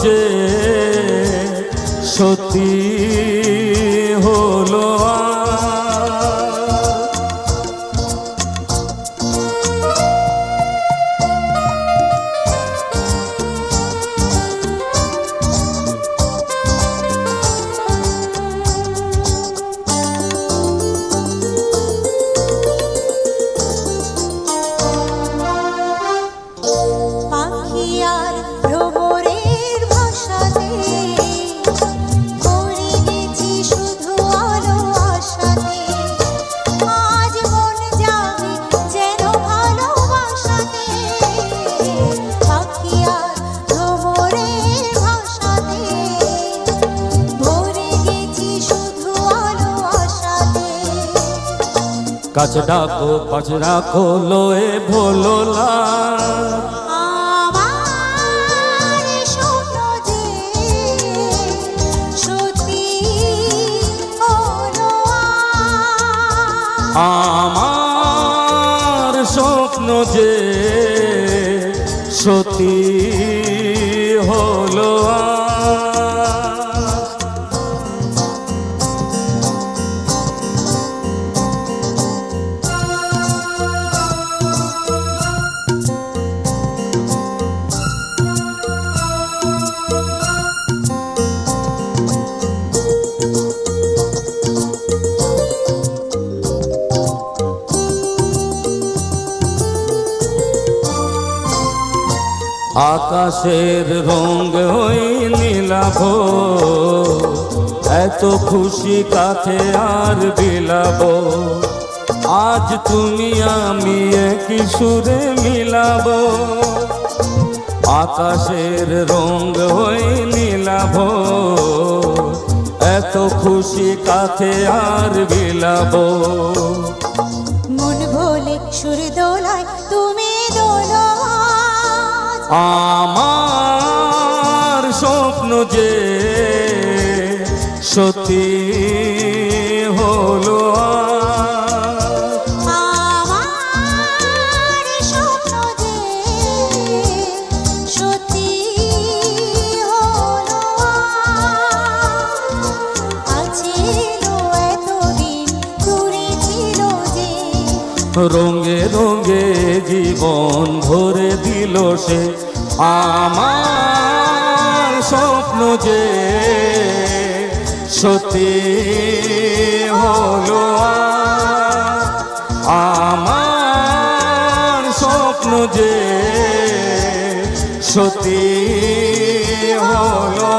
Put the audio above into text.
যে সত্যি হলো কাছে ডাকো পাশে রাখো লয়ে ভোলোলা আমার স্বপ্ন যে সত্যি হলো আমার স্বপ্ন যে সত্যি হলো আকাশের রঙ হই নীলাভ এত খুশি কাছে আর বিলাব আজ তুমি আমি একই সুরে মিলাব আকাশের রঙ হই নীলাভ এত খুশি কাছে আর বিলাব মন ভোলে সুর দোলায় তুমি দোলো আমার স্বপ্ন যে সত্যি হলো আমার স্বপ্ন যে সত্যি হলো আছিল এতদিন দূরে ছিল যে রঙে রঙে জীবন ভরে দিল সে আমার স্বপ্ন যে সত্যি হলো আমার স্বপ্ন যে সত্যি হলো